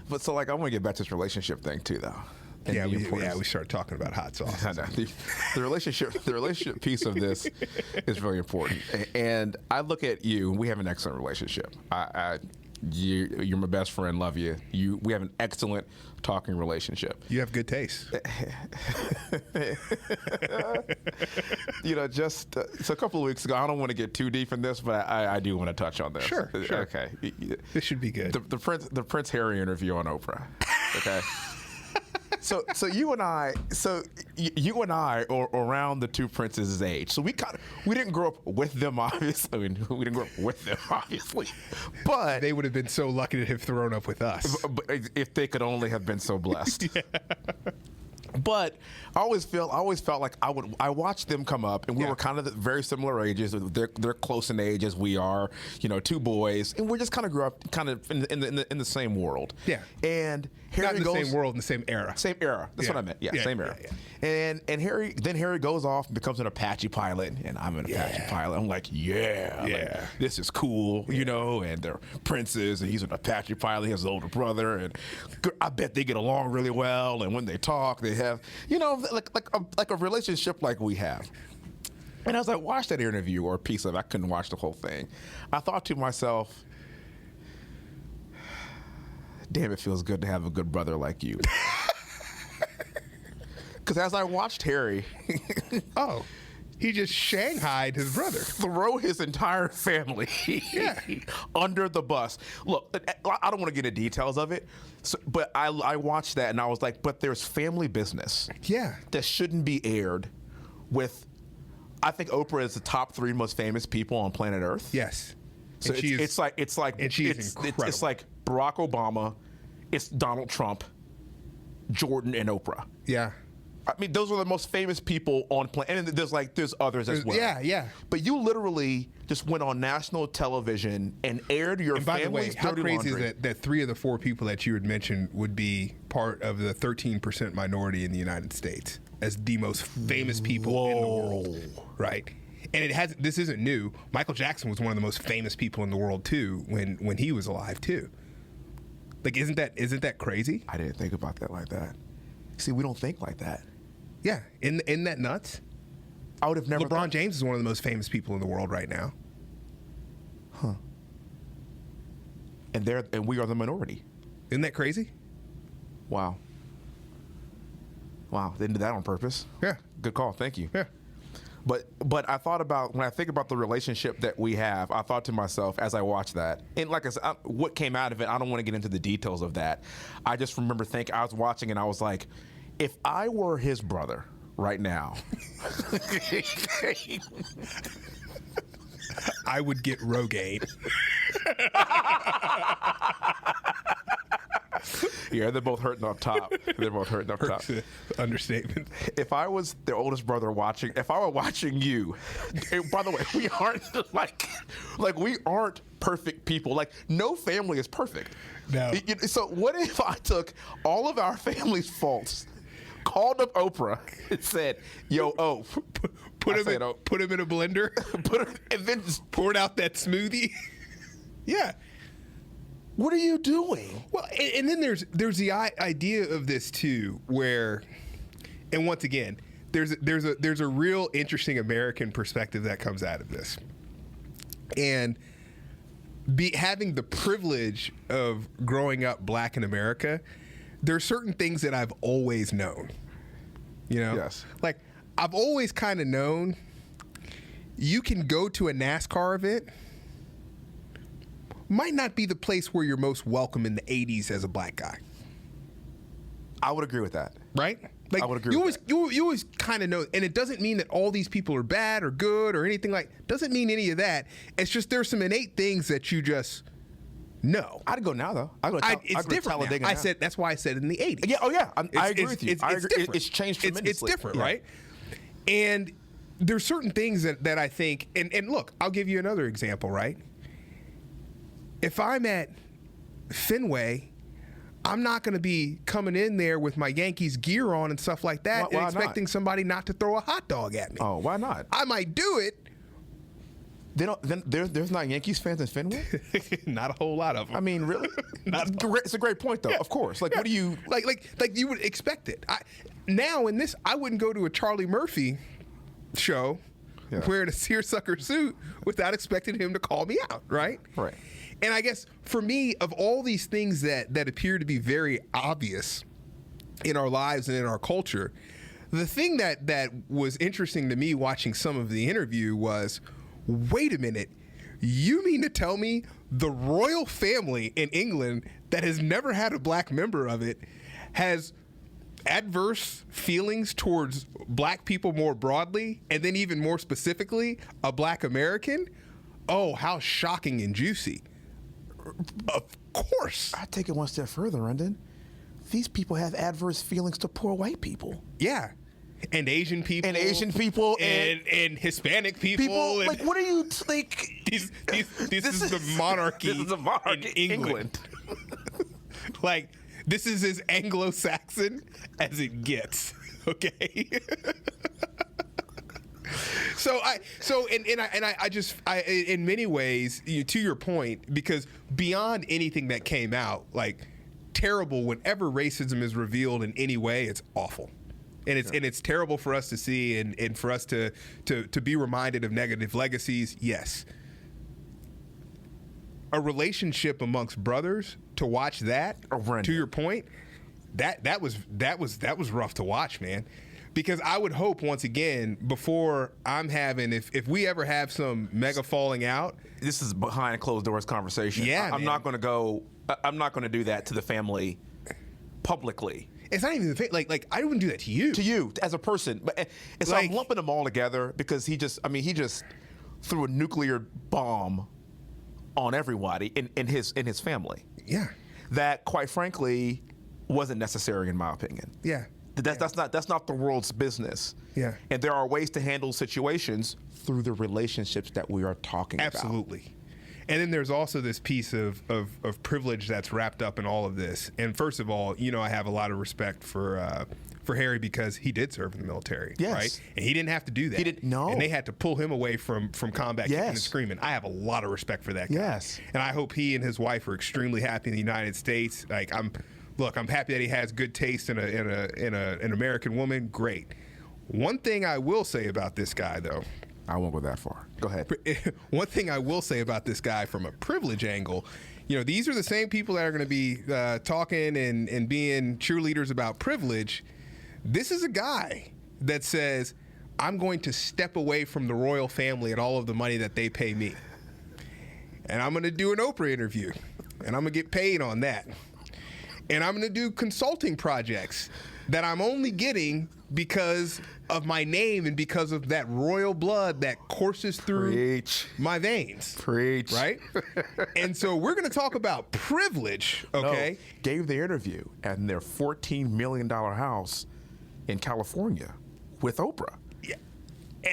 But so like I want to get back to this relationship thing too, though. Yeah, we started talking about hot sauce. I know. The relationship piece of this is very important. And I look at you. We have an excellent relationship. You're my best friend. Love you. We have an excellent talking relationship. You have good taste. Just so a couple of weeks ago, I don't want to get too deep in this, but I do want to touch on this. Sure. Okay. This should be good. The Prince Harry interview on Oprah. Okay. So you and I are around the two princes' age. So we didn't grow up with them, obviously. I mean, we didn't grow up with them, obviously. But they would have been so lucky to have thrown up with us. But if they could only have been so blessed. Yeah. But I always felt like I watched them come up, and we were kind of very similar ages. They're close in age as we are, two boys, and we just kind of grew up kind of in the same world. Yeah. And Harry not in the same world, in the same era. Same era. That's what I meant. Yeah, same era. Yeah. And Harry goes off and becomes an Apache pilot, and I'm an Apache pilot. I'm like, like, this is cool, and they're princes, and he's an Apache pilot. He has an older brother, and I bet they get along really well. And when they talk, they have, like a relationship like we have. And as I watched that interview or a piece of it, I couldn't watch the whole thing. I thought to myself, damn, it feels good to have a good brother like you. Because as I watched Harry, he just shanghaied his brother, throw his entire family under the bus. Look, I don't want to get into details of it, but I watched that and I was like, but there's family business that shouldn't be aired with. I think Oprah is the top 3 most famous people on planet Earth. Yes. So it's like incredible. It's like Barack Obama, it's Donald Trump, Jordan, and Oprah. Yeah. I mean, those are the most famous people on planet. And there's others as well. Yeah. But you literally just went on national television and aired your family's dirty laundry. How crazy is that 3 of the 4 people that you had mentioned would be part of the 13% minority in the United States as the most famous people in the world, right? And this isn't new. Michael Jackson was one of the most famous people in the world too when he was alive too. Like, isn't that crazy? I didn't think about that like that. See, we don't think like that. Yeah, isn't that nuts? I would have never. LeBron James is one of the most famous people in the world right now. Huh. And we are the minority. Isn't that crazy? Wow. They did that on purpose. Yeah. Good call. Thank you. Yeah. But I thought about, when I think about the relationship that we have, I thought to myself as I watched that, and like I said, what came out of it, I don't want to get into the details of that. I just remember thinking, I was watching and I was like, if I were his brother right now, I would get Rogaine. Yeah, they're both hurting up top. Understatement. If I was the oldest brother if I were watching you, and by the way, we aren't like we aren't perfect people. Like, no family is perfect. No. So what if I took all of our family's faults, called up Oprah, and said, "Yo, put him in a blender, and then just poured out that smoothie." Yeah. What are you doing? Well, and then there's the idea of this too, where, and once again, there's a real interesting American perspective that comes out of this, and having the privilege of growing up black in America, there are certain things that I've always known. Yes. Like, I've always kind of known you can go to a NASCAR event. Might not be the place where you're most welcome in the 80s as a black guy. I would agree with that. Right? Like, I would agree with that. You always kind of know, and it doesn't mean that all these people are bad or good or anything doesn't mean any of that. It's just there's some innate things that you just know. I'd go now, though. It's different now. I said, that's why I said in the 80s. Yeah, I agree with you. It's different. It's changed tremendously. It's different, right? And there's certain things that I think, and look, I'll give you another example, right? If I'm at Fenway, I'm not going to be coming in there with my Yankees gear on and stuff like that and expecting somebody not to throw a hot dog at me. Oh, why not? I might do it, They don't. Then there's not Yankees fans in Fenway. Not a whole lot of them. I mean, really? It's a great point, though. Yeah. Of course. Like, what do you like? You would expect it. Now in this, I wouldn't go to a Charlie Murphy show wearing a seersucker suit without expecting him to call me out, right? Right. And I guess for me, of all these things that appear to be very obvious in our lives and in our culture, the thing that was interesting to me watching some of the interview was, wait a minute, you mean to tell me the royal family in England that has never had a black member of it has adverse feelings towards black people more broadly, and then even more specifically, a black American? Oh, how shocking and juicy. Of course. I take it one step further, Wrendon. These people have adverse feelings to poor white people. Yeah. And Asian people. And Hispanic people. Like, what are you, like... This is the monarchy This is a monarchy in England. Like, this is as Anglo-Saxon as it gets, okay? In many ways, to your point, because beyond anything that came out, like, terrible, whenever racism is revealed in any way, it's awful. And it's terrible for us to see and for us to be reminded of negative legacies, yes. A relationship amongst brothers, to watch that, to your point, that was rough to watch, man. Because I would hope, once again, before I'm having, if we ever have some mega falling out. This is behind closed doors conversation. Yeah, I'm not going to do that to the family publicly. It's not even like I wouldn't do that to you. To you as a person, and so I'm lumping them all together because he just threw a nuclear bomb on everybody in his family. Yeah. That, quite frankly, wasn't necessary in my opinion. Yeah. That's not the world's business. Yeah. And there are ways to handle situations through the relationships that we are talking about. Absolutely. And then there's also this piece of privilege that's wrapped up in all of this. And first of all, I have a lot of respect for Harry because he did serve in the military, yes. right? And he didn't have to do that. He didn't. No. And they had to pull him away from combat, yes. kicking and screaming. I have a lot of respect for that guy. Yes. And I hope he and his wife are extremely happy in the United States. Like, I'm happy that he has good taste in an American woman. Great. One thing I will say about this guy, though. I won't go that far. Go ahead. One thing I will say about this guy from a privilege angle, these are the same people that are going to be talking and being cheerleaders about privilege. This is a guy that says, I'm going to step away from the royal family and all of the money that they pay me. And I'm going to do an Oprah interview. And I'm going to get paid on that. And I'm going to do consulting projects that I'm only getting because of my name and because of that royal blood that courses through my veins. Preach. Right? And so we're going to talk about privilege, okay? No, gave the interview at their $14 million house in California with Oprah. Yeah.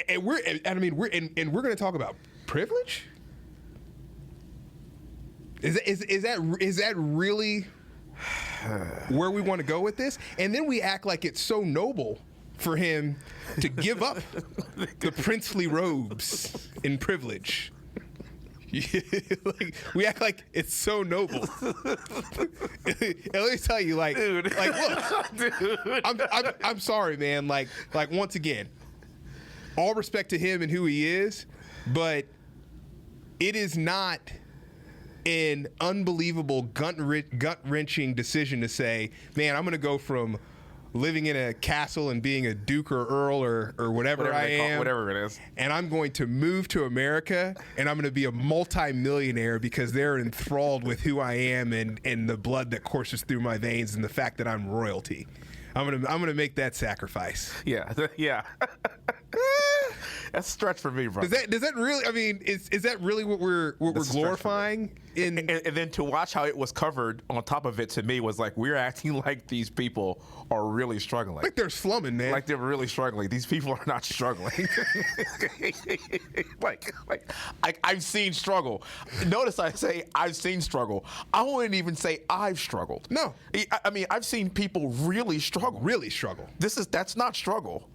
And we're going to talk about privilege? Is that really where we want to go with this? And then we act like it's so noble for him to give up the princely robes in privilege. We act like it's so noble. And let me tell you, dude. Look, dude. I'm sorry, man. Like once again, all respect to him and who he is, but it is not an unbelievable gut-wrenching decision to say, man, I'm going to go from living in a castle and being a duke or earl or whatever I am, whatever it is, and I'm going to move to America and I'm going to be a multi-millionaire because they're enthralled with who I am and the blood that courses through my veins and the fact that I'm royalty. I'm gonna make that sacrifice. Yeah. That's a stretch for me, bro. Does that really? I mean, is that really what we're glorifying? And then to watch how it was covered on top of it, to me, was like, we're acting like these people are really struggling. Like they're slumming, man. Like they're really struggling. These people are not struggling. like I've seen struggle. Notice I say I've seen struggle. I wouldn't even say I've struggled. No. I mean, I've seen people really struggle. Really struggle. That's not struggle.